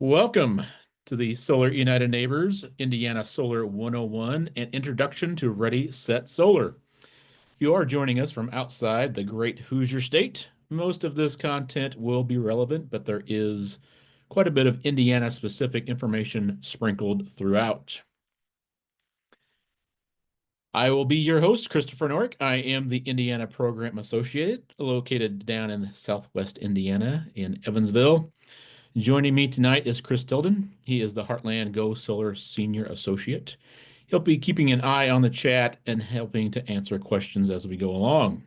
Welcome to the Solar United Neighbors Indiana Solar 101 and Introduction to Ready Set Solar. If you are joining us from outside the great Hoosier State, most of this content will be relevant, but there is quite a bit of Indiana specific information sprinkled throughout. I will be your host, Christopher Norick. I am the Indiana Program Associate, located down in Southwest Indiana in Evansville. Joining me tonight is Chris Tilden. He is the Heartland Go Solar Senior Associate. He'll be keeping an eye on the chat and helping to answer questions as we go along.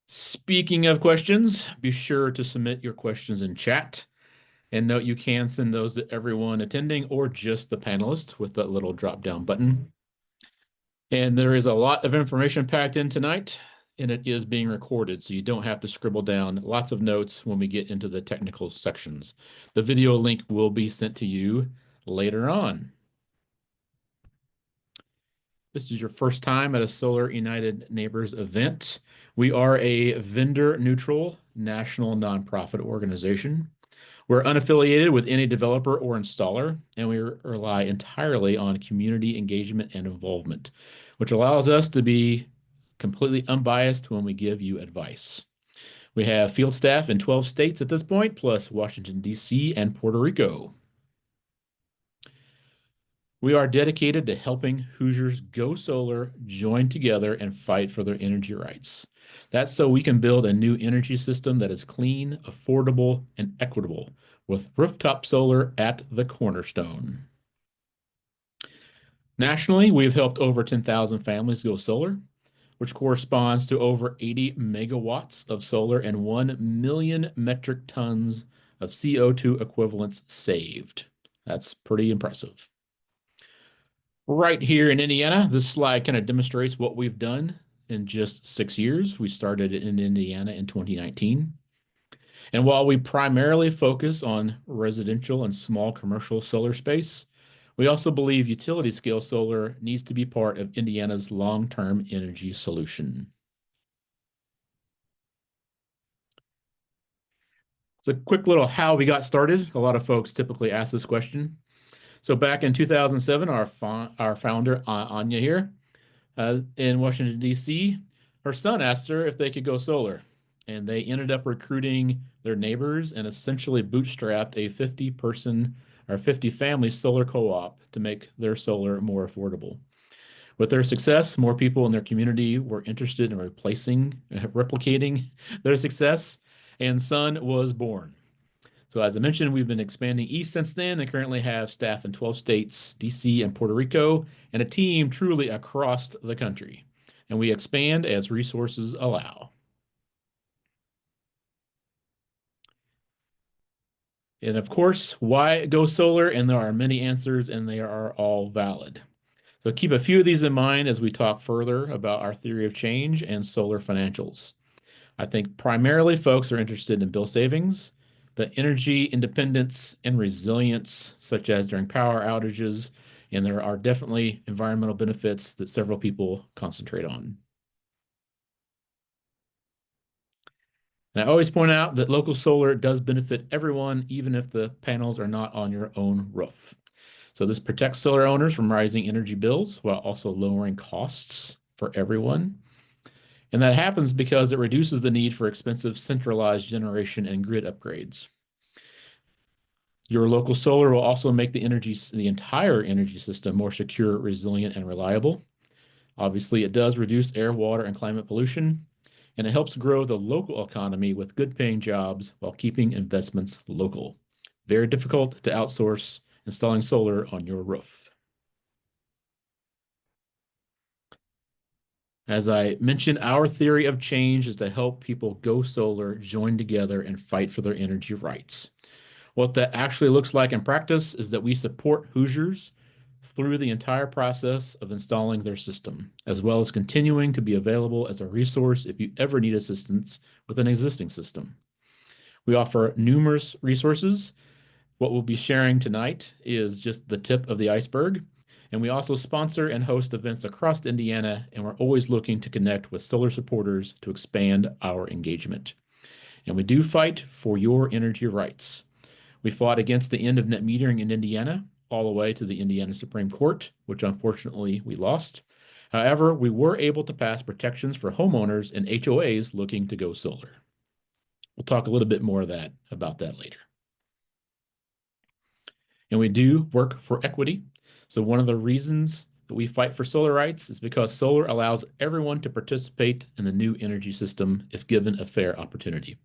Speaking of questions, be sure to submit your questions in chat. And note you can send those to everyone attending or just the panelists with that little drop-down button. And there is a lot of information packed in tonight, and it is being recorded, so you don't have to scribble down lots of notes when we get into the technical sections. The video link will be sent to you later on. This is your first time at a Solar United Neighbors event. We are a vendor-neutral national nonprofit organization. We're unaffiliated with any developer or installer, and we rely entirely on community engagement and involvement, which allows us to be completely unbiased when we give you advice. We have field staff in 12 states at this point, plus Washington, D.C. and Puerto Rico. We are dedicated to helping Hoosiers go solar, join together, and fight for their energy rights. That's so we can build a new energy system that is clean, affordable, and equitable, with rooftop solar at the cornerstone. Nationally, we've helped over 10,000 families go solar, which corresponds to over 80 megawatts of solar and 1 million metric tons of CO2 equivalents saved. That's pretty impressive. Right here in Indiana, this slide kind of demonstrates what we've done in just 6 years. We started in Indiana in 2019. And while we primarily focus on residential and small commercial solar space, we also believe utility scale solar needs to be part of Indiana's long-term energy solution. So a quick little how we got started. A lot of folks typically ask this question. So back in 2007, our founder, Anya here, in Washington, D.C., her son asked her if they could go solar. And they ended up recruiting their neighbors and essentially bootstrapped a 50-person or 50-family solar co-op to make their solar more affordable. With their success, more people in their community were interested in replicating their success, and son was born. So as I mentioned, we've been expanding east since then and currently have staff in 12 states, DC and Puerto Rico, and a team truly across the country. And we expand as resources allow. And of course, why go solar? And there are many answers, and they are all valid. So keep a few of these in mind as we talk further about our theory of change and solar financials. I think primarily folks are interested in bill savings, but energy independence and resilience, such as during power outages, and there are definitely environmental benefits that several people concentrate on. And I always point out that local solar does benefit everyone, even if the panels are not on your own roof. So this protects solar owners from rising energy bills while also lowering costs for everyone. And that happens because it reduces the need for expensive centralized generation and grid upgrades. Your local solar will also make the entire energy system more secure, resilient, and reliable. Obviously, it does reduce air, water, and climate pollution, and it helps grow the local economy with good-paying jobs while keeping investments local. Very difficult to outsource installing solar on your roof. As I mentioned, our theory of change is to help people go solar, join together, and fight for their energy rights. What that actually looks like in practice is that we support Hoosiers through the entire process of installing their system, as well as continuing to be available as a resource if you ever need assistance with an existing system. We offer numerous resources. What we'll be sharing tonight is just the tip of the iceberg, and we also sponsor and host events across Indiana, and we're always looking to connect with solar supporters to expand our engagement. And we do fight for your energy rights. We fought against the end of net metering in Indiana, all the way to the Indiana Supreme Court, which unfortunately we lost. However, we were able to pass protections for homeowners and HOAs looking to go solar. We'll talk a little bit more about that later. And we do work for equity. So one of the reasons that we fight for solar rights is because solar allows everyone to participate in the new energy system if given a fair opportunity.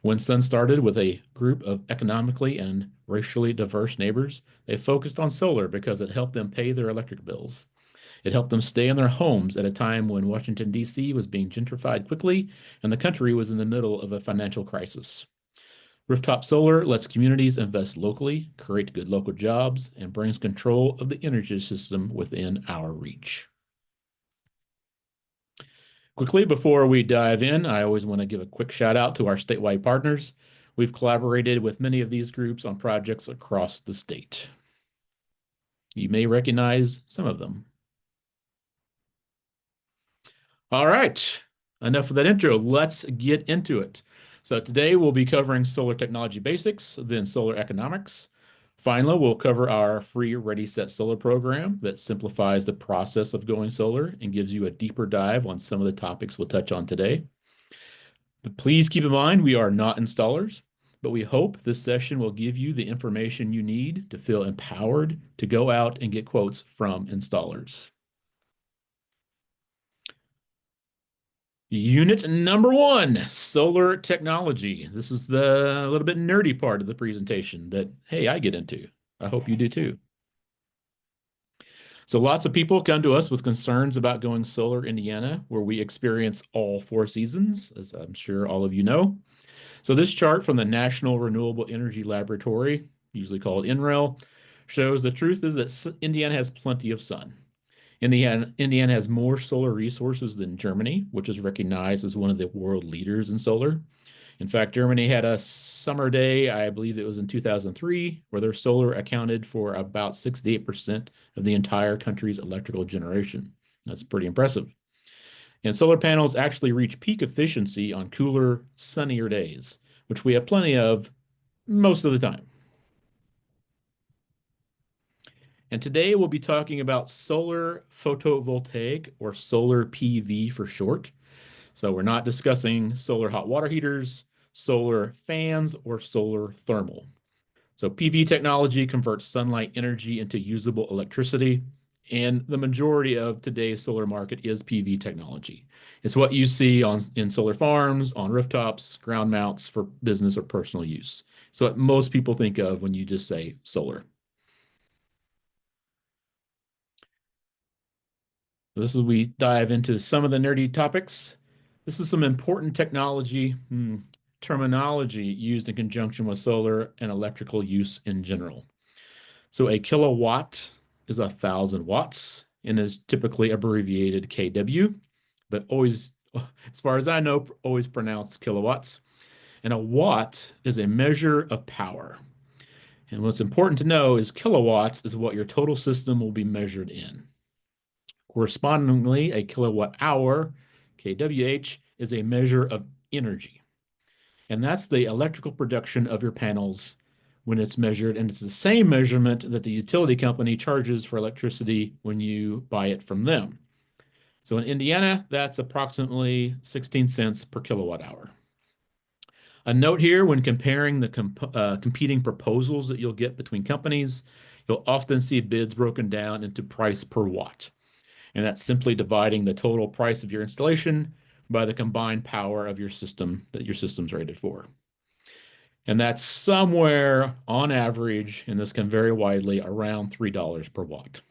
When Sun started with a group of economically and racially diverse neighbors, they focused on solar because it helped them pay their electric bills. It helped them stay in their homes at a time when Washington, D.C. was being gentrified quickly and the country was in the middle of a financial crisis. Rooftop solar lets communities invest locally, create good local jobs, and brings control of the energy system within our reach. Quickly, before we dive in, I always want to give a quick shout out to our statewide partners. We've collaborated with many of these groups on projects across the state. You may recognize some of them. All right, enough of that intro. Let's get into it. So today we'll be covering solar technology basics, then solar economics. Finally, we'll cover our free Ready Set Solar program that simplifies the process of going solar and gives you a deeper dive on some of the topics we'll touch on today. But please keep in mind we are not installers, but we hope this session will give you the information you need to feel empowered to go out and get quotes from installers. Unit number 1, solar technology. This is the little bit nerdy part of the presentation that, hey, I get into. I hope you do too. So lots of people come to us with concerns about going solar in Indiana, where we experience all 4 seasons, as I'm sure all of you know. So this chart from the National Renewable Energy Laboratory, usually called NREL, shows the truth is that Indiana has plenty of sun. Indiana has more solar resources than Germany, which is recognized as one of the world leaders in solar. In fact, Germany had a summer day, I believe it was in 2003, where their solar accounted for about 68% of the entire country's electrical generation. That's pretty impressive. And solar panels actually reach peak efficiency on cooler, sunnier days, which we have plenty of most of the time. And today we'll be talking about solar photovoltaic, or solar PV for short. So we're not discussing solar hot water heaters, solar fans, or solar thermal. So PV technology converts sunlight energy into usable electricity, and the majority of today's solar market is PV technology. It's what you see in solar farms, on rooftops, ground mounts for business or personal use. So what most people think of when you just say solar. This is we dive into some of the nerdy topics. This is some important technology terminology used in conjunction with solar and electrical use in general. So a kilowatt is 1,000 watts and is typically abbreviated kW, but always, as far as I know, always pronounced kilowatts. And a watt is a measure of power. And what's important to know is kilowatts is what your total system will be measured in. Correspondingly, a kilowatt hour, kWh, is a measure of energy. And that's the electrical production of your panels when it's measured. And it's the same measurement that the utility company charges for electricity when you buy it from them. So in Indiana, that's approximately 16 cents per kilowatt hour. A note here, when comparing the competing proposals that you'll get between companies, you'll often see bids broken down into price per watt. And that's simply dividing the total price of your installation by the combined power of your system that your system's rated for. And that's somewhere on average, and this can vary widely, around $3 per watt.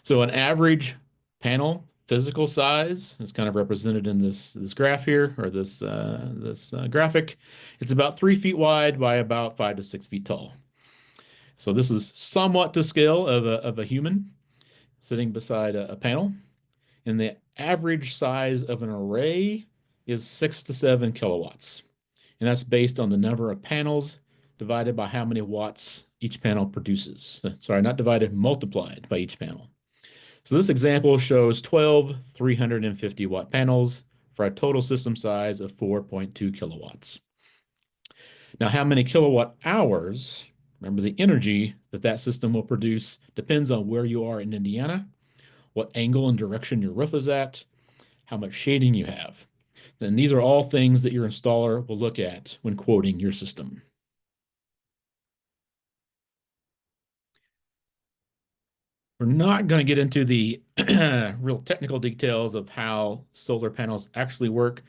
So an average panel physical size is kind of represented in this graph here, or this graphic. It's about 3 feet wide by about 5 to 6 feet tall. So this is somewhat the scale of a human sitting beside a panel. And the average size of an array is 6 to 7 kilowatts. And that's based on the number of panels divided by how many watts each panel produces. Sorry, not divided, multiplied by each panel. So this example shows 12 350 watt panels for a total system size of 4.2 kilowatts. Now, how many kilowatt hours, remember the energy that that system will produce depends on where you are in Indiana, what angle and direction your roof is at, how much shading you have. Then these are all things that your installer will look at when quoting your system. We're not going to get into the real technical details of how solar panels actually work,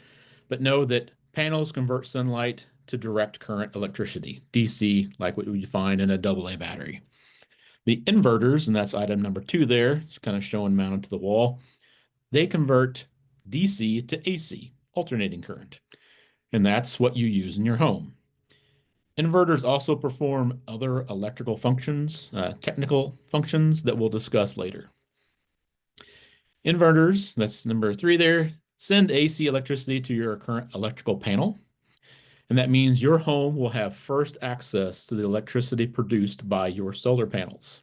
but know that panels convert sunlight to direct current electricity, DC, like what we find in a AA battery. The inverters, and that's item number 2 there, it's kind of showing mounted to the wall, they convert DC to AC, alternating current. And that's what you use in your home. Inverters also perform other electrical functions, technical functions that we'll discuss later. Inverters, that's number 3 there, send AC electricity to your current electrical panel. And that means your home will have first access to the electricity produced by your solar panels.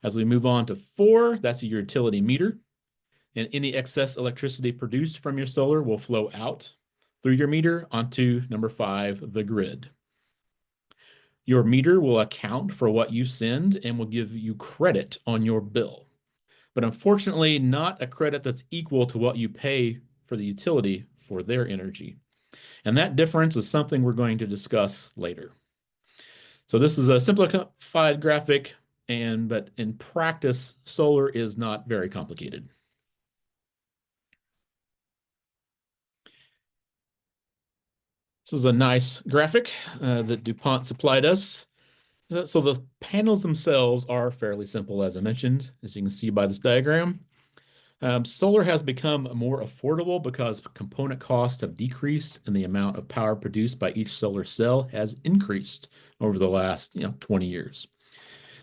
As we move on to 4, that's your utility meter. And any excess electricity produced from your solar will flow out through your meter onto number 5, the grid. Your meter will account for what you send and will give you credit on your bill. But unfortunately, not a credit that's equal to what you pay for the utility for their energy. And that difference is something we're going to discuss later. So this is a simplified graphic, but in practice, solar is not very complicated. This is a nice graphic that DuPont supplied us. So the panels themselves are fairly simple, as I mentioned, as you can see by this diagram. Solar has become more affordable because component costs have decreased and the amount of power produced by each solar cell has increased over the last 20 years.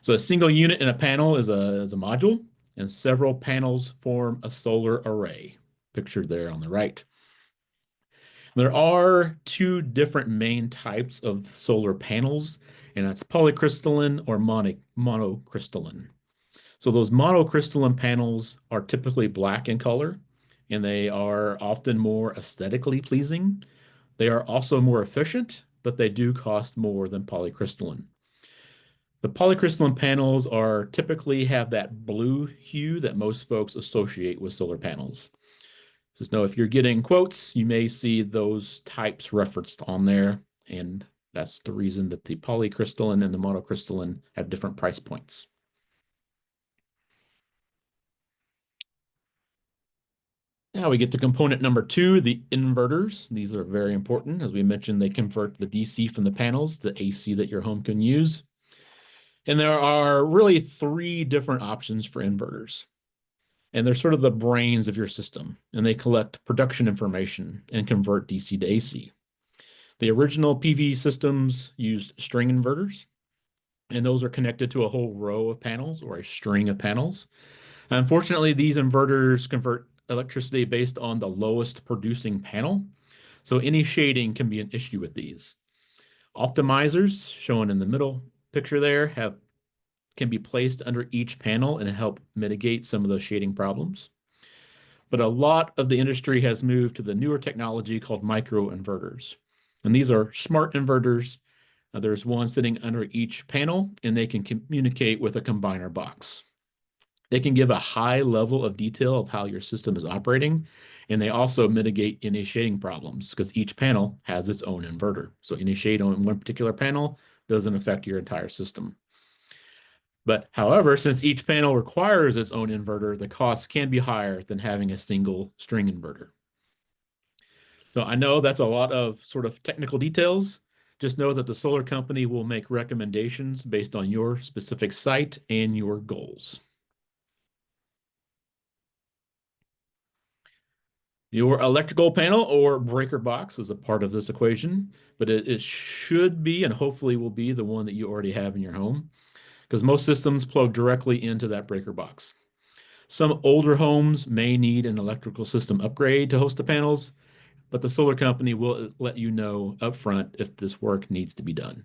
So a single unit in a panel is a module, and several panels form a solar array, pictured there on the right. There are 2 different main types of solar panels, and that's polycrystalline or monocrystalline. So those monocrystalline panels are typically black in color, and they are often more aesthetically pleasing. They are also more efficient, but they do cost more than polycrystalline. The polycrystalline panels are typically have that blue hue that most folks associate with solar panels. Just know if you're getting quotes, you may see those types referenced on there, and that's the reason that the polycrystalline and the monocrystalline have different price points. Now we get to component number 2, the inverters. These are very important. As we mentioned, they convert the DC from the panels to the AC that your home can use. And there are really 3 different options for inverters. And they're sort of the brains of your system, and they collect production information and convert DC to AC. The original PV systems used string inverters, and those are connected to a whole row of panels or a string of panels. Unfortunately, these inverters convert electricity based on the lowest producing panel, so any shading can be an issue with these. Optimizers, shown in the middle picture there, can be placed under each panel and help mitigate some of those shading problems. But a lot of the industry has moved to the newer technology called microinverters. And these are smart inverters. There's one sitting under each panel, and they can communicate with a combiner box. They can give a high level of detail of how your system is operating, and they also mitigate any shading problems because each panel has its own inverter. So any shade on one particular panel doesn't affect your entire system. But however, since each panel requires its own inverter, the costs can be higher than having a single string inverter. So I know that's a lot of sort of technical details. Just know that the solar company will make recommendations based on your specific site and your goals. Your electrical panel or breaker box is a part of this equation, but it should be and hopefully will be the one that you already have in your home, because most systems plug directly into that breaker box. Some older homes may need an electrical system upgrade to host the panels, but the solar company will let you know upfront if this work needs to be done.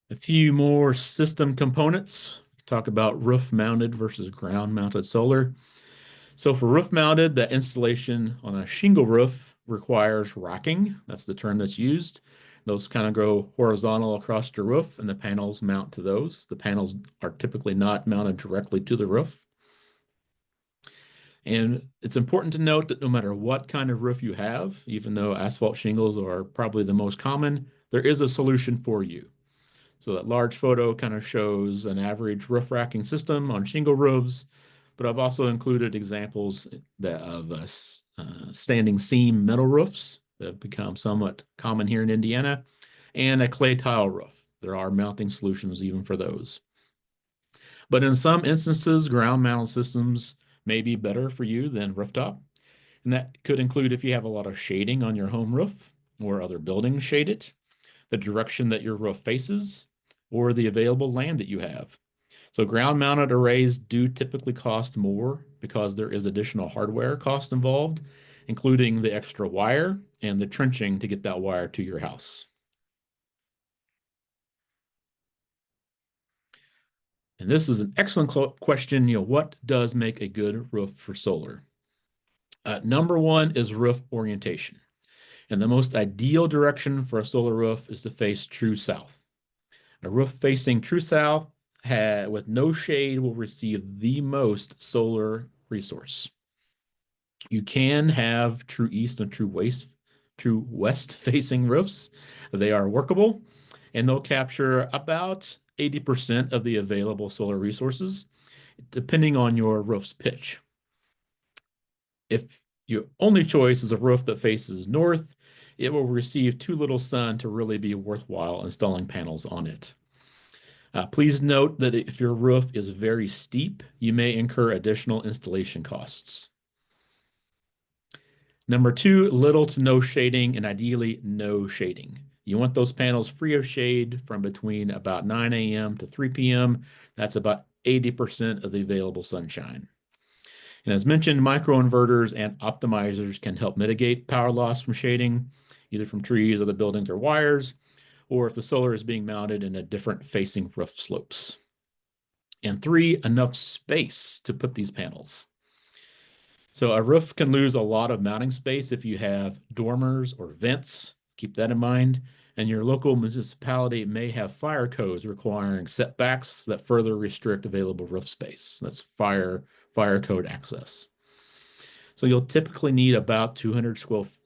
A few more system components. Talk about roof mounted versus ground mounted solar. So for roof mounted, the installation on a shingle roof requires racking. That's the term that's used. Those kind of go horizontal across your roof, and the panels mount to those. The panels are typically not mounted directly to the roof. And it's important to note that no matter what kind of roof you have, even though asphalt shingles are probably the most common, there is a solution for you. So that large photo kind of shows an average roof racking system on shingle roofs, but I've also included examples of standing seam metal roofs that have become somewhat common here in Indiana, and a clay tile roof. There are mounting solutions even for those. But in some instances, ground mounted systems may be better for you than rooftop. And that could include if you have a lot of shading on your home roof or other buildings shade it, the direction that your roof faces, or the available land that you have. So ground mounted arrays do typically cost more because there is additional hardware cost involved, including the extra wire and the trenching to get that wire to your house. And this is an excellent question. What does make a good roof for solar? Number one is roof orientation. And the most ideal direction for a solar roof is to face true south. A roof facing true south with no shade will receive the most solar resource. You can have true east and true west facing roofs. They are workable and they'll capture about 80% of the available solar resources, depending on your roof's pitch. If your only choice is a roof that faces north, it will receive too little sun to really be worthwhile installing panels on it. Please note that if your roof is very steep, you may incur additional installation costs. Number two, little to no shading, and ideally no shading. You want those panels free of shade from between about 9 a.m. to 3 p.m. That's about 80% of the available sunshine. And as mentioned, microinverters and optimizers can help mitigate power loss from shading, either from trees, other buildings, or wires, or if the solar is being mounted in a different facing roof slopes. And three, enough space to put these panels. So a roof can lose a lot of mounting space if you have dormers or vents. Keep that in mind. And your local municipality may have fire codes requiring setbacks that further restrict available roof space. That's fire code access. So you'll typically need about 200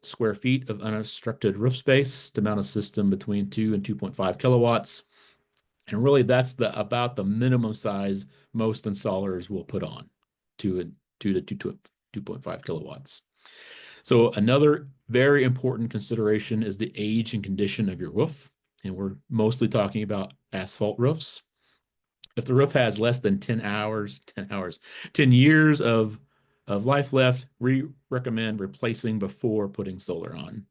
square feet of unobstructed roof space to mount a system between 2 and 2.5 kilowatts. And really, that's about the minimum size most installers will put on, 2 to 2.5 kilowatts. So another very important consideration is the age and condition of your roof. And we're mostly talking about asphalt roofs. If the roof has less than 10 years of life left, we recommend replacing before putting solar on.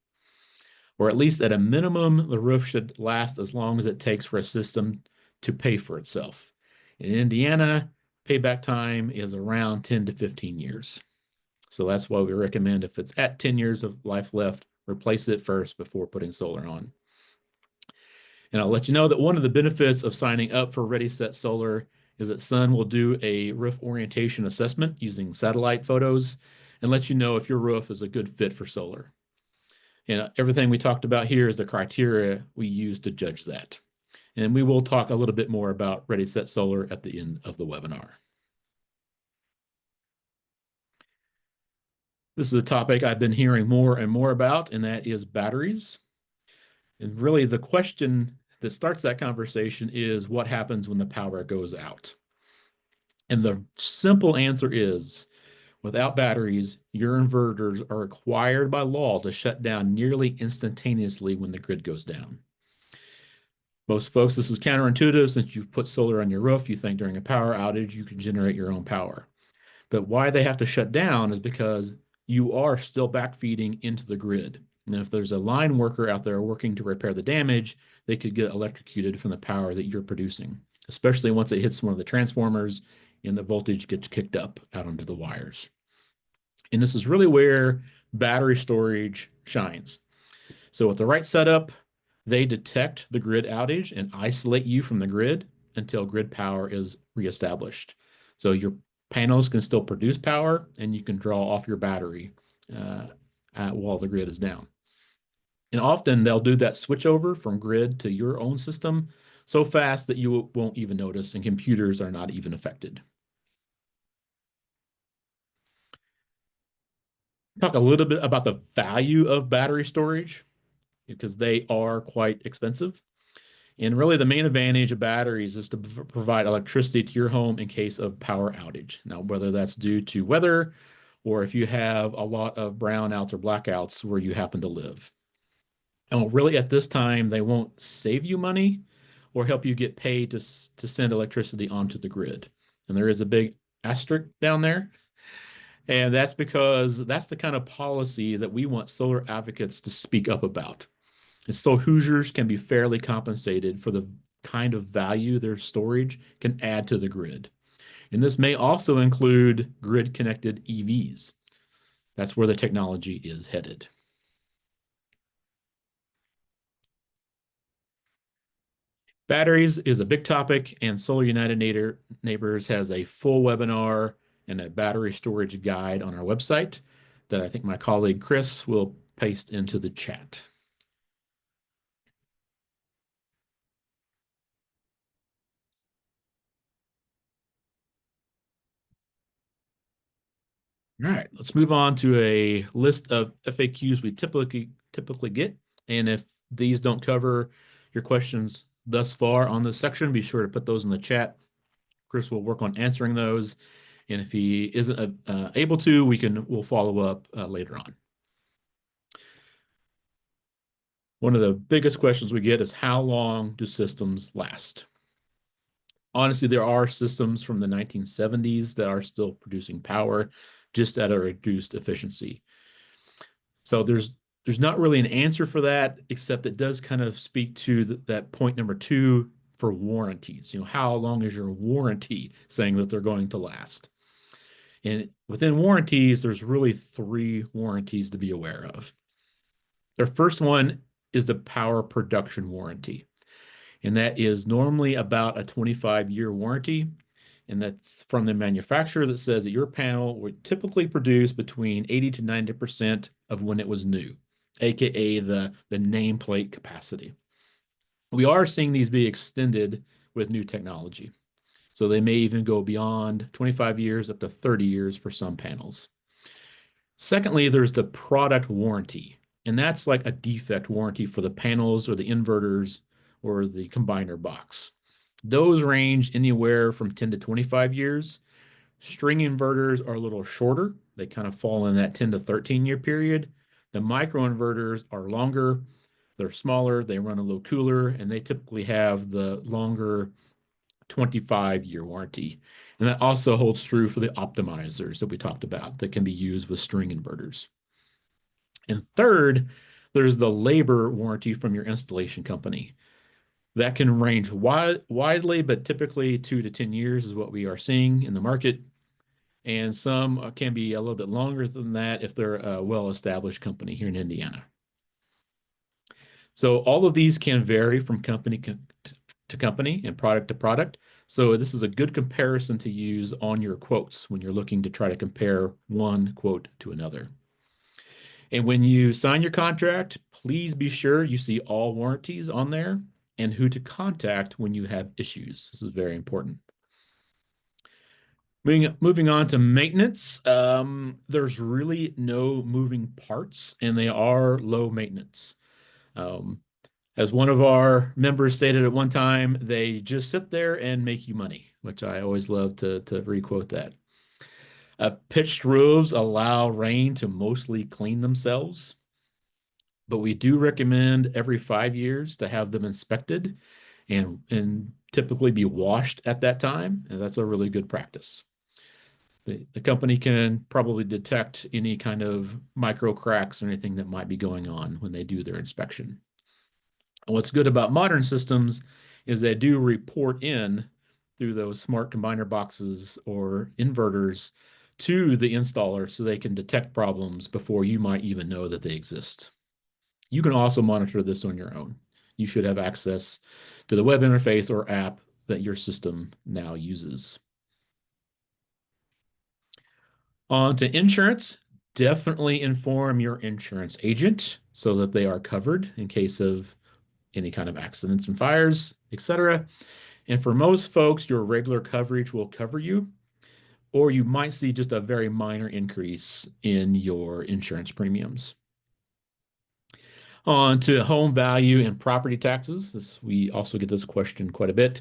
Or at least at a minimum, the roof should last as long as it takes for a system to pay for itself. In Indiana, payback time is around 10 to 15 years. So that's why we recommend if it's at 10 years of life left, replace it first before putting solar on. And I'll let you know that one of the benefits of signing up for Ready Set Solar is that Sun will do a roof orientation assessment using satellite photos and let you know if your roof is a good fit for solar. And everything we talked about here is the criteria we use to judge that. And we will talk a little bit more about Ready Set Solar at the end of the webinar. This is a topic I've been hearing more and more about, and that is batteries. And really the question that starts that conversation is what happens when the power goes out? And the simple answer is without batteries, your inverters are required by law to shut down nearly instantaneously when the grid goes down. Most folks, this is counterintuitive. Since you've put solar on your roof, you think during a power outage, you can generate your own power. But why they have to shut down is because you are still backfeeding into the grid. And if there's a line worker out there working to repair the damage, they could get electrocuted from the power that you're producing, especially once it hits one of the transformers and the voltage gets kicked up out onto the wires. And this is really where battery storage shines. So with the right setup, they detect the grid outage and isolate you from the grid until grid power is reestablished. So Panels can still produce power, and you can draw off your battery uh, while the grid is down. And often they'll do that switch over from grid to your own system so fast that you won't even notice, and computers are not even affected. Talk a little bit about the value of battery storage because they are quite expensive. And really, the main advantage of batteries is to provide electricity to your home in case of power outage. Now, whether that's due to weather or if you have a lot of brownouts or blackouts where you happen to live. And really, at this time, they won't save you money or help you get paid to send electricity onto the grid. And there is a big asterisk down there. And that's because that's the kind of policy that we want solar advocates to speak up about. And so Hoosiers can be fairly compensated for the kind of value their storage can add to the grid. And this may also include grid-connected EVs. That's where the technology is headed. Batteries is a big topic, and Solar United Neighbors has a full webinar and a battery storage guide on our website that I think my colleague Chris will paste into the chat. All right, let's move on to a list of FAQs we typically get. And if these don't cover your questions thus far on this section, be sure to put those in the chat. Chris will work on answering those. And if he isn't able to, we'll follow up later on. One of the biggest questions we get is how long do systems last? Honestly, there are systems from the 1970s that are still producing power just at a reduced efficiency. So there's not really an answer for that, except it does kind of speak to that point number two for warranties. You know, how long is your warranty saying that they're going to last? And within warranties, there's really three warranties to be aware of. The first one is the power production warranty, and that is normally about a 25-year warranty. And that's from the manufacturer that says that your panel would typically produce between 80 to 90% of when it was new, aka the nameplate capacity. We are seeing these be extended with new technology. So they may even go beyond 25 years up to 30 years for some panels. Secondly, there's the product warranty, and that's like a defect warranty for the panels or the inverters or the combiner box. Those range anywhere from 10 to 25 years. String inverters are a little shorter. They kind of fall in that 10 to 13-year period. The microinverters are longer. They're smaller. They run a little cooler, and they typically have the longer 25-year warranty. And that also holds true for the optimizers that we talked about that can be used with string inverters. And third, there's the labor warranty from your installation company. That can range widely, but typically 2 to 10 years is what we are seeing in the market. And some can be a little bit longer than that if they're a well-established company here in Indiana. So all of these can vary from company to company and product to product. So this is a good comparison to use on your quotes when you're looking to try to compare one quote to another. And when you sign your contract, please be sure you see all warranties on there and who to contact when you have issues. This is very important. Moving on to maintenance, there's really no moving parts and they are low maintenance. Um, as one of our members stated at one time, they just sit there and make you money, which I always love to requote that. Pitched roofs allow rain to mostly clean themselves, but we do recommend every 5 years to have them inspected and typically be washed at that time, and that's a really good practice. The company can probably detect any kind of micro cracks or anything that might be going on when they do their inspection. And what's good about modern systems is they do report in through those smart combiner boxes or inverters to the installer so they can detect problems before you might even know that they exist. You can also monitor this on your own. You should have access to the web interface or app that your system now uses. On to insurance. Definitely inform your insurance agent so that they are covered in case of any kind of accidents and fires, etc. And for most folks, your regular coverage will cover you, or you might see just a very minor increase in your insurance premiums. On to home value and property taxes. We also get this question quite a bit.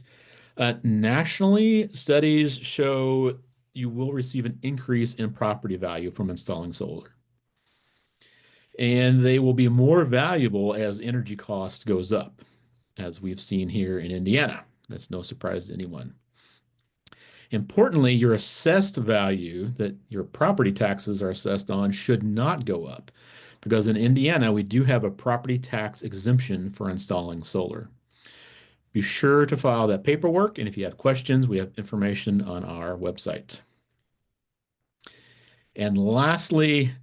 Nationally, studies show you will receive an increase in property value from installing solar. And they will be more valuable as energy cost goes up, as we've seen here in Indiana. That's no surprise to anyone. Importantly, your assessed value that your property taxes are assessed on should not go up because in Indiana, we do have a property tax exemption for installing solar. Be sure to file that paperwork, and if you have questions, we have information on our website. And lastly,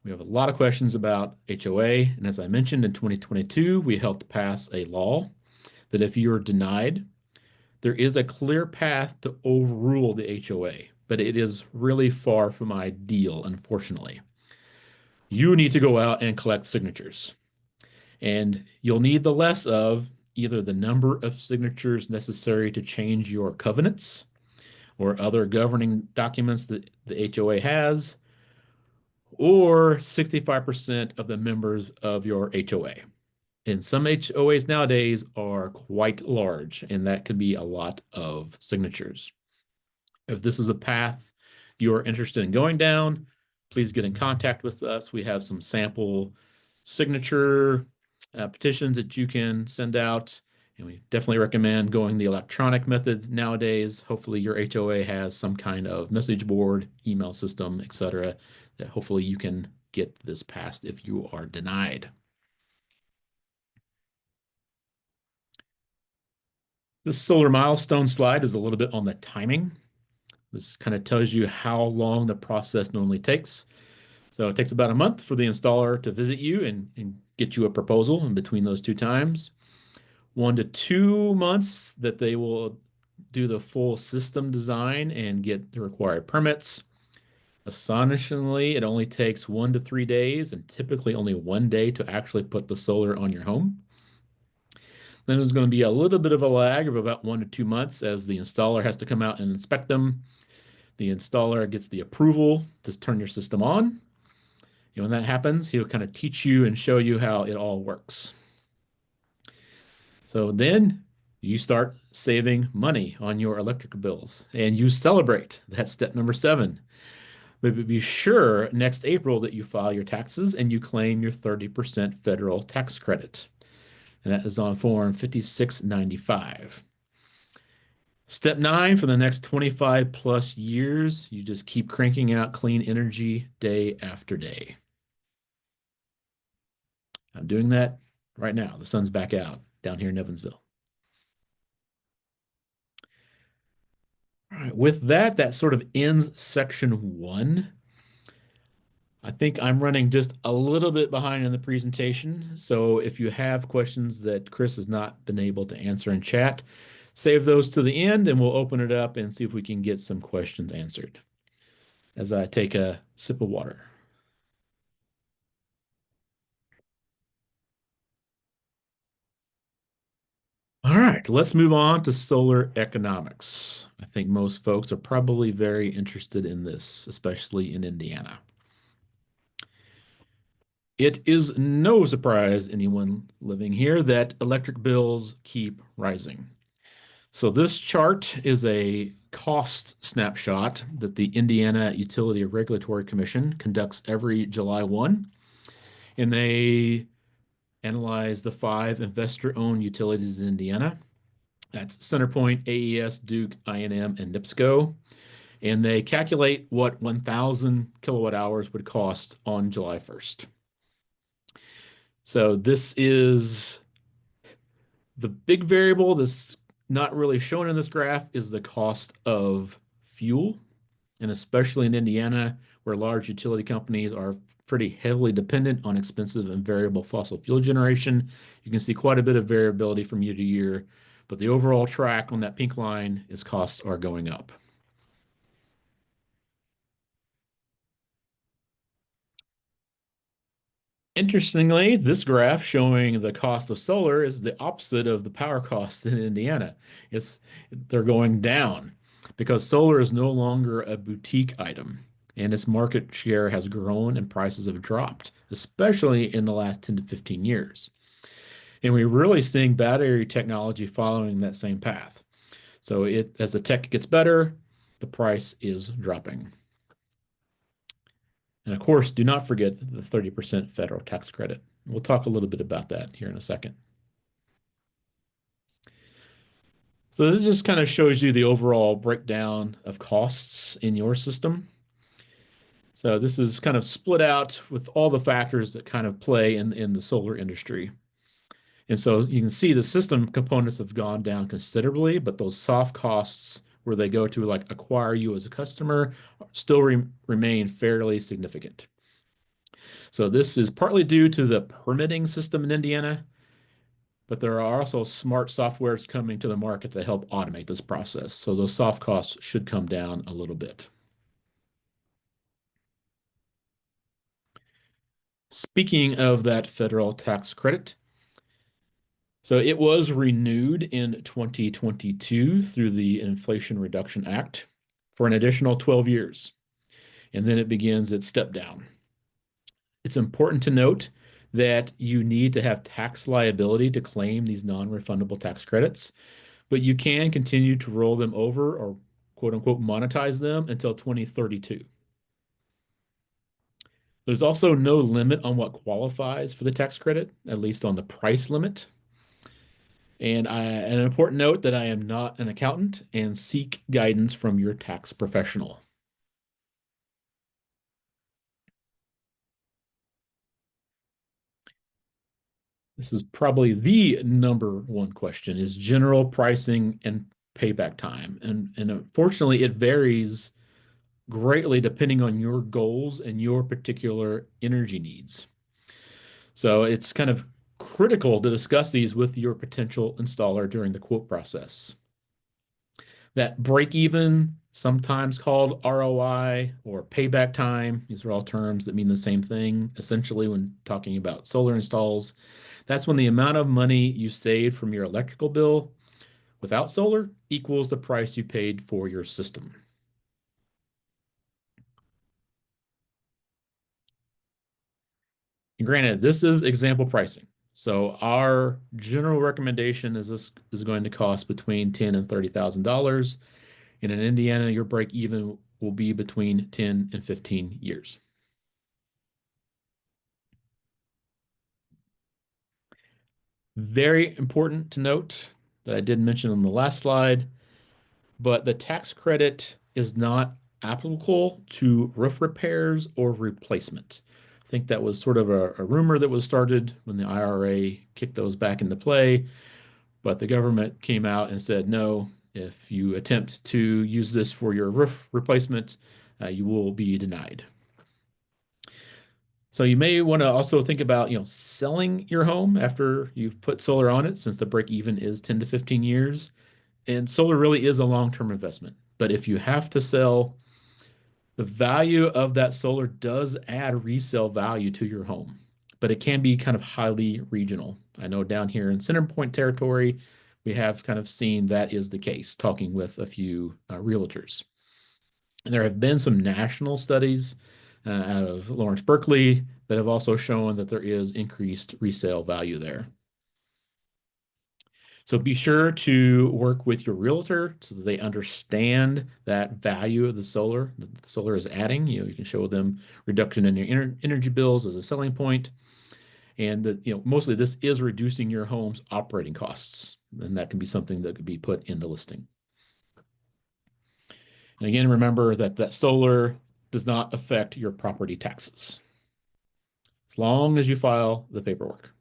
we have a lot of questions about HOA, and as I mentioned in 2022, we helped pass a law that if you're denied, there is a clear path to overrule the HOA, but it is really far from ideal, unfortunately. You need to go out and collect signatures, and you'll need the less of either the number of signatures necessary to change your covenants or other governing documents that the HOA has, or 65% of the members of your HOA. And some HOAs nowadays are quite large, and that could be a lot of signatures. If this is a path you're interested in going down, please get in contact with us. We have some sample signature petitions that you can send out, and we definitely recommend going the electronic method nowadays. Hopefully your HOA has some kind of message board, email system, etc., that hopefully you can get this passed if you are denied. This solar milestone slide is a little bit on the timing. This kind of tells you how long the process normally takes. So it takes about a month for the installer to visit you and get you a proposal in between those two times. 1 to 2 months that they will do the full system design and get the required permits. Astonishingly, it only takes 1 to 3 days and typically only 1 day to actually put the solar on your home. Then there's going to be a little bit of a lag of about 1 to 2 months as the installer has to come out and inspect them. The installer gets the approval to turn your system on. And when that happens, he'll kind of teach you and show you how it all works. So then you start saving money on your electric bills and you celebrate. That's step number 7. But be sure next April that you file your taxes and you claim your 30% federal tax credit. And that is on form 5695. Step 9, for the next 25 plus years, you just keep cranking out clean energy day after day. I'm doing that right now. The sun's back out down here in Evansville. All right, with that, that sort of ends section 1. I think I'm running just a little bit behind in the presentation. So if you have questions that Chris has not been able to answer in chat, save those to the end and we'll open it up and see if we can get some questions answered as I take a sip of water. All right, let's move on to solar economics. I think most folks are probably very interested in this, especially in Indiana. It is no surprise anyone living here that electric bills keep rising. So this chart is a cost snapshot that the Indiana Utility Regulatory Commission conducts every July 1, and they analyze the 5 investor-owned utilities in Indiana. That's CenterPoint, AES, Duke, I&M, and NIPSCO. And they calculate what 1,000 kilowatt hours would cost on July 1st. So this is the big variable that's not really shown in this graph is the cost of fuel. And especially in Indiana, where large utility companies are pretty heavily dependent on expensive and variable fossil fuel generation, you can see quite a bit of variability from year to year. But the overall track on that pink line is costs are going up. Interestingly, this graph showing the cost of solar is the opposite of the power cost in Indiana. It's they're going down because solar is no longer a boutique item, and its market share has grown and prices have dropped, especially in the last 10 to 15 years. And we're really seeing battery technology following that same path. So as the tech gets better, the price is dropping. And of course, do not forget the 30% federal tax credit. We'll talk a little bit about that here in a second. So this just kind of shows you the overall breakdown of costs in your system. So this is kind of split out with all the factors that kind of play in the solar industry. And so you can see the system components have gone down considerably, but those soft costs where they go to like acquire you as a customer still remain fairly significant. So this is partly due to the permitting system in Indiana, but there are also smart softwares coming to the market to help automate this process. So those soft costs should come down a little bit. Speaking of that federal tax credit, so it was renewed in 2022 through the Inflation Reduction Act for an additional 12 years, and then it begins its step down. It's important to note that you need to have tax liability to claim these non-refundable tax credits, but you can continue to roll them over or quote unquote monetize them until 2032. There's also no limit on what qualifies for the tax credit, at least on the price limit. And an important note that I am not an accountant and seek guidance from your tax professional. This is probably the number one question is general pricing and payback time. And unfortunately, it varies greatly depending on your goals and your particular energy needs. So it's kind of critical to discuss these with your potential installer during the quote process. That break even, sometimes called ROI or payback time, these are all terms that mean the same thing essentially when talking about solar installs. That's when the amount of money you saved from your electrical bill without solar equals the price you paid for your system. And granted, this is example pricing. So our general recommendation is this is going to cost between $10,000 and $30,000. And in Indiana, your break even will be between 10 and 15 years. Very important to note that I did mention on the last slide, but the tax credit is not applicable to roof repairs or replacement. I think that was sort of a rumor that was started when the IRA kicked those back into play, but the government came out and said, no, if you attempt to use this for your roof replacement, you will be denied. So you may want to also think about, selling your home after you've put solar on it, since the break even is 10 to 15 years. And solar really is a long-term investment. But if you have to sell, the value of that solar does add resale value to your home, but it can be kind of highly regional. I know down here in Center Point territory, we have kind of seen that is the case, talking with a few realtors. And there have been some national studies out of Lawrence Berkeley that have also shown that there is increased resale value there. So be sure to work with your realtor so that they understand that value of the solar that the solar is adding. You can show them reduction in your energy bills as a selling point, and that mostly this is reducing your home's operating costs, and that can be something that could be put in the listing. And again, remember that solar does not affect your property taxes as long as you file the paperwork.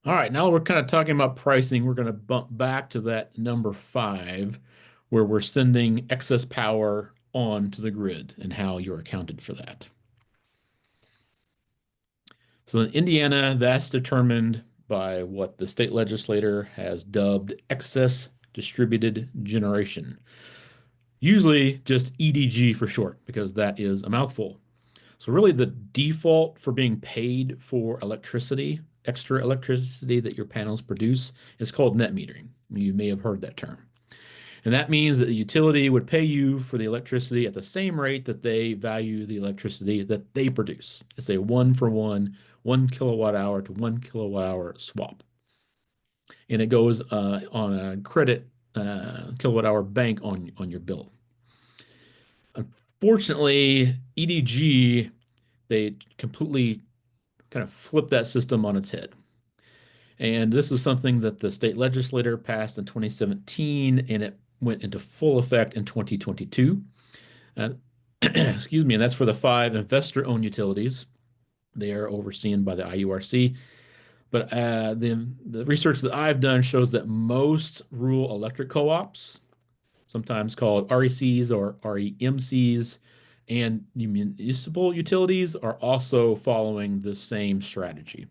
All right, now we're kind of talking about pricing. We're going to bump back to that number 5, where we're sending excess power onto the grid and how you're accounted for that. So in Indiana, that's determined by what the state legislator has dubbed excess distributed generation. Usually just EDG for short, because that is a mouthful. So really the default for being paid for electricity, extra electricity that your panels produce, is called net metering. You may have heard that term. And that means that the utility would pay you for the electricity at the same rate that they value the electricity that they produce. It's a one for one, 1 kilowatt hour to 1 kilowatt hour swap. And it goes on a credit kilowatt hour bank on your bill. Unfortunately, EDG, they completely kind of flipped that system on its head. And this is something that the state legislature passed in 2017, and it went into full effect in 2022. Uh, excuse me, and that's for the five investor-owned utilities. They are overseen by the IURC. But the research that I've done shows that most rural electric co-ops, sometimes called RECs or REMCs, and the municipal utilities are also following the same strategy.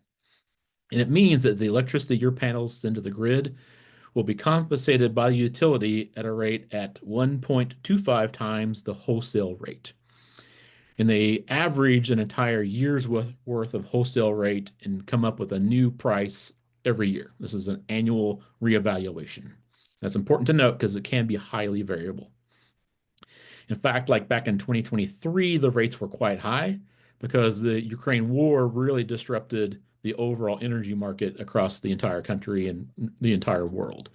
And it means that the electricity your panels send to the grid will be compensated by the utility at a rate at 1.25 times the wholesale rate. And they average an entire year's worth of wholesale rate and come up with a new price every year. This is an annual reevaluation. That's important to note because it can be highly variable. In fact, like back in 2023, the rates were quite high because the Ukraine war really disrupted the overall energy market across the entire country and the entire world.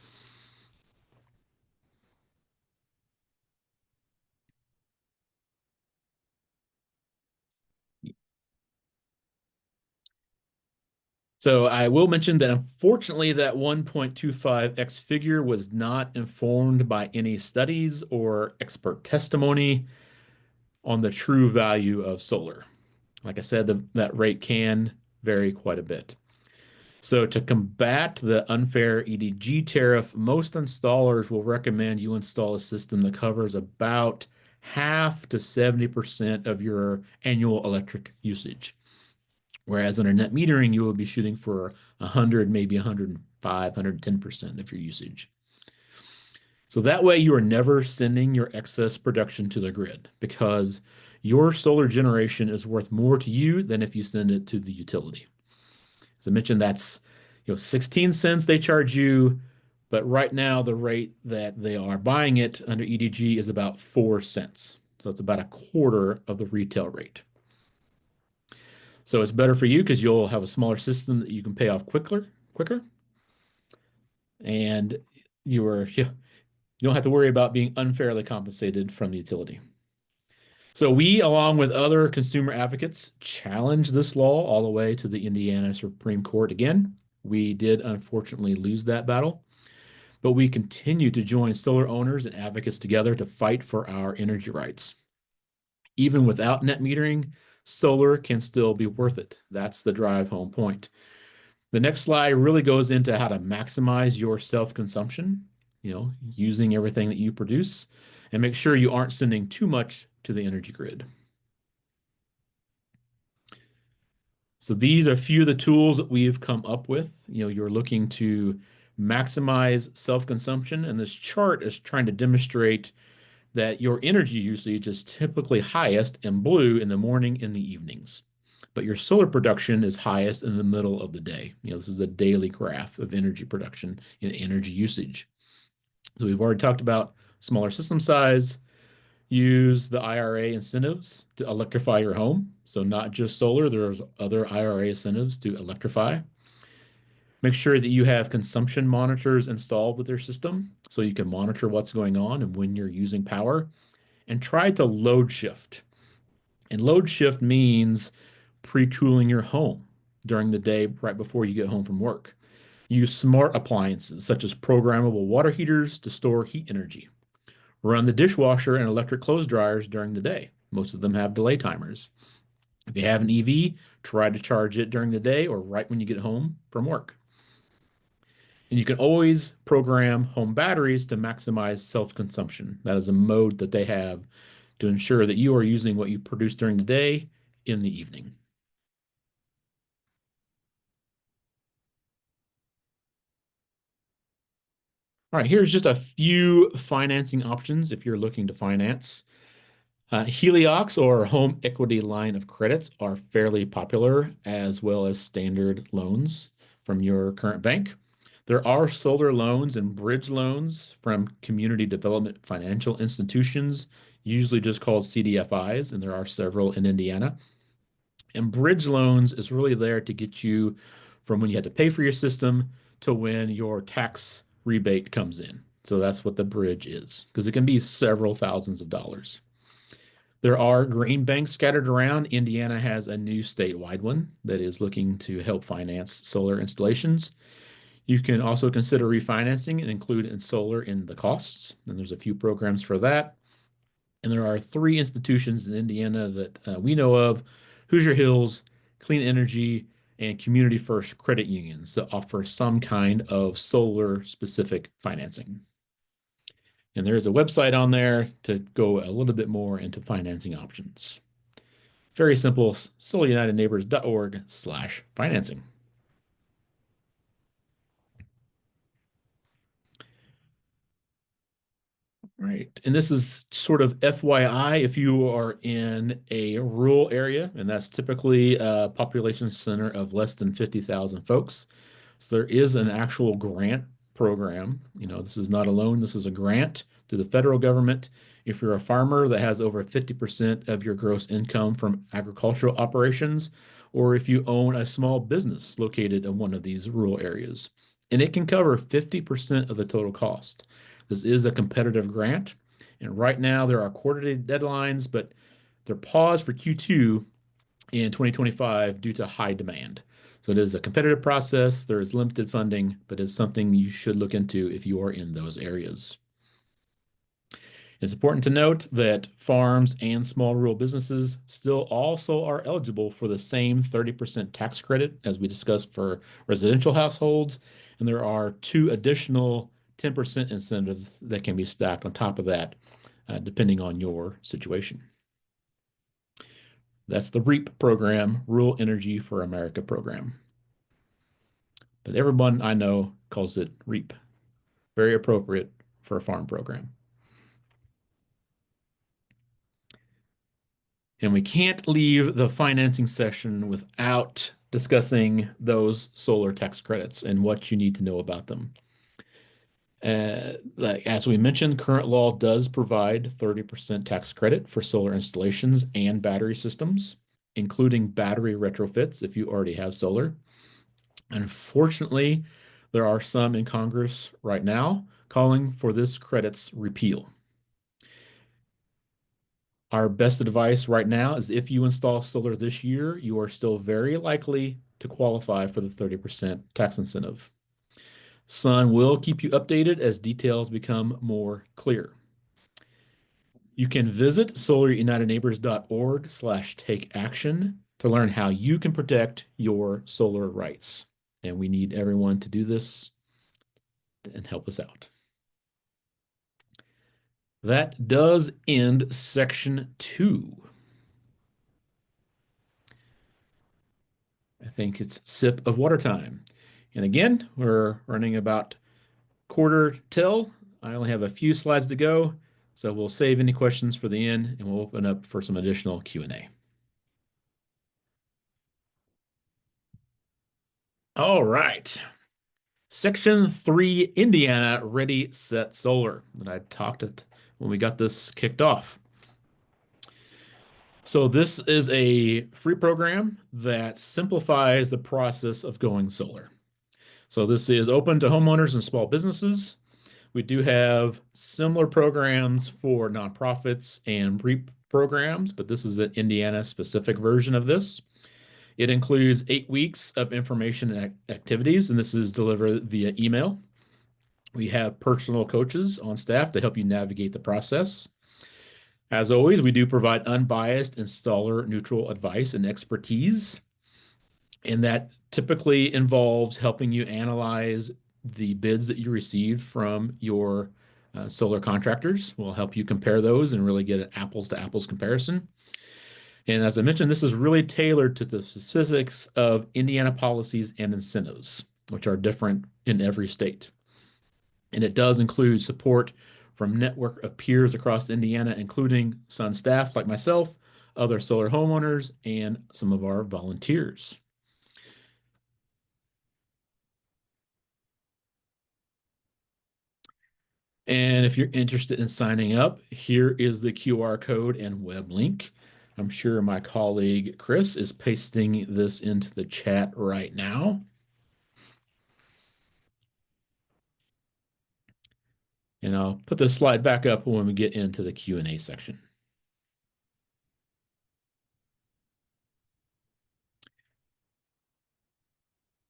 So I will mention that unfortunately that 1.25x figure was not informed by any studies or expert testimony on the true value of solar. Like I said, that rate can vary quite a bit. So to combat the unfair EDG tariff, most installers will recommend you install a system that covers about half to 70% of your annual electric usage. Whereas under net metering, you will be shooting for 100, maybe 105, 110% of your usage. So that way you are never sending your excess production to the grid because your solar generation is worth more to you than if you send it to the utility. As I mentioned, that's 16 cents they charge you, but right now the rate that they are buying it under EDG is about 4 cents. So it's about a quarter of the retail rate. So it's better for you because you'll have a smaller system that you can pay off quicker, and you don't have to worry about being unfairly compensated from the utility. So we, along with other consumer advocates, challenged this law all the way to the Indiana Supreme Court again. We did unfortunately lose that battle, but we continue to join solar owners and advocates together to fight for our energy rights. Even without net metering, solar can still be worth it. That's the drive home point. The next slide really goes into how to maximize your self-consumption, using everything that you produce, and make sure you aren't sending too much to the energy grid. So these are a few of the tools that we've come up with. You're looking to maximize self-consumption, and this chart is trying to demonstrate that your energy usage is typically highest in blue in the morning and the evenings, but your solar production is highest in the middle of the day. This is a daily graph of energy production and energy usage. So we've already talked about smaller system size. Use the IRA incentives to electrify your home. So not just solar, there's other IRA incentives to electrify. Make sure that you have consumption monitors installed with your system so you can monitor what's going on and when you're using power. And try to load shift. And load shift means pre-cooling your home during the day right before you get home from work. Use smart appliances such as programmable water heaters to store heat energy. Run the dishwasher and electric clothes dryers during the day. Most of them have delay timers. If you have an EV, try to charge it during the day or right when you get home from work. And you can always program home batteries to maximize self-consumption. That is a mode that they have to ensure that you are using what you produce during the day in the evening. All right, here's just a few financing options if you're looking to finance. Heliox or home equity line of credits are fairly popular, as well as standard loans from your current bank. There are solar loans and bridge loans from community development financial institutions, usually just called CDFIs, and there are several in Indiana. And bridge loans is really there to get you from when you had to pay for your system to when your tax rebate comes in. So that's what the bridge is, because it can be several thousands of dollars. There are green banks scattered around. Indiana has a new statewide one that is looking to help finance solar installations. You can also consider refinancing and include in solar in the costs. And there's a few programs for that. And there are three institutions in Indiana that we know of: Hoosier Hills, Clean Energy, and Community First Credit Unions that offer some kind of solar specific financing. And there is a website on there to go a little bit more into financing options. Very simple, solarunitedneighbors.org/financing. Right. And this is sort of FYI if you are in a rural area, and that's typically a population center of less than 50,000 folks. So there is an actual grant program. This is not a loan, this is a grant to the federal government. If you're a farmer that has over 50% of your gross income from agricultural operations, or if you own a small business located in one of these rural areas, and it can cover 50% of the total cost. This is a competitive grant, and right now there are quarterly deadlines, but they're paused for Q2 in 2025 due to high demand. So it is a competitive process. There is limited funding, but it's something you should look into if you are in those areas. It's important to note that farms and small rural businesses still also are eligible for the same 30% tax credit as we discussed for residential households. And there are two additional 10% incentives that can be stacked on top of that, depending on your situation. That's the REAP program, Rural Energy for America program. But everyone I know calls it REAP. Very appropriate for a farm program. And we can't leave the financing session without discussing those solar tax credits and what you need to know about them. Like as we mentioned, current law does provide 30% tax credit for solar installations and battery systems, including battery retrofits if you already have solar. Unfortunately, there are some in Congress right now calling for this credit's repeal. Our best advice right now is if you install solar this year, you are still very likely to qualify for the 30% tax incentive. Sun will keep you updated as details become more clear. You can visit solarunitedneighbors.org/take action to learn how you can protect your solar rights. And we need everyone to do this and help us out. That does end section 2. I think it's sip of water time. And again, we're running about quarter till. I only have a few slides to go, so we'll save any questions for the end and we'll open up for some additional Q&A. All right. Section 3, Indiana Ready, Set, Solar, that I talked at when we got this kicked off. So this is a free program that simplifies the process of going solar. So this is open to homeowners and small businesses. We do have similar programs for nonprofits and REAP programs, but this is an Indiana-specific version of this. It includes 8 weeks of information and activities, and this is delivered via email. We have personal coaches on staff to help you navigate the process. As always, we do provide unbiased installer neutral advice and expertise, and that typically involves helping you analyze the bids that you received from your solar contractors. We'll help you compare those and really get an apples to apples comparison. And as I mentioned, this is really tailored to the specifics of Indiana policies and incentives, which are different in every state. And it does include support from network of peers across Indiana, including Sun staff like myself, other solar homeowners, and some of our volunteers. And if you're interested in signing up, here is the QR code and web link. I'm sure my colleague Chris is pasting this into the chat right now. And I'll put this slide back up when we get into the Q&A section.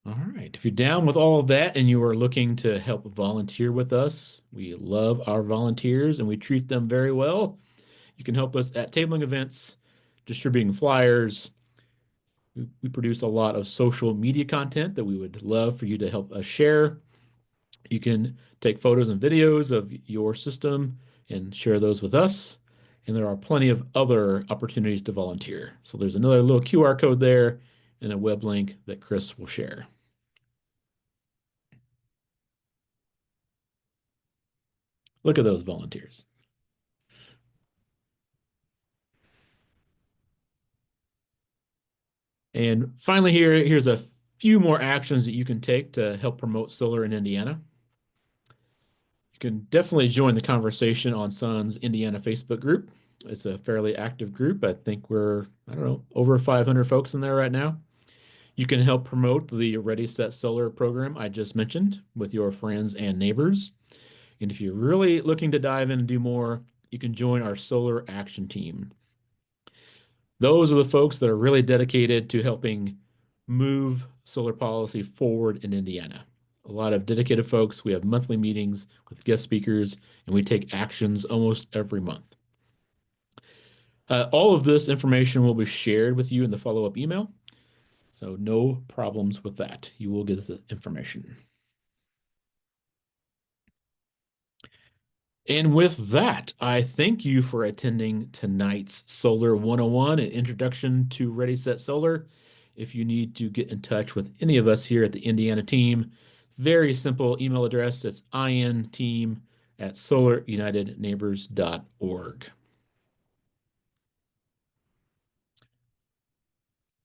All right. If you're down with all of that and you are looking to help volunteer with us, we love our volunteers and we treat them very well. You can help us at tabling events, distributing flyers. We produce a lot of social media content that we would love for you to help us share. You can take photos and videos of your system and share those with us. And there are plenty of other opportunities to volunteer. So there's another little QR code there and a web link that Chris will share. Look at those volunteers. And finally, here's a few more actions that you can take to help promote solar in Indiana. You can definitely join the conversation on Sun's Indiana Facebook group. It's a fairly active group. I think we're, I don't know, over 500 folks in there right now. You can help promote the Ready Set Solar program I just mentioned with your friends and neighbors. And if you're really looking to dive in and do more, you can join our solar action team. Those are the folks that are really dedicated to helping move solar policy forward in Indiana. A lot of dedicated folks. We have monthly meetings with guest speakers, and we take actions almost every month. All of this information will be shared with you in the follow-up email, so no problems with that. You will get this information. And with that, I thank you for attending tonight's Solar 101, an introduction to Ready Set Solar. If you need to get in touch with any of us here at the Indiana team, very simple email address. It's inteam@solarunitedneighbors.org.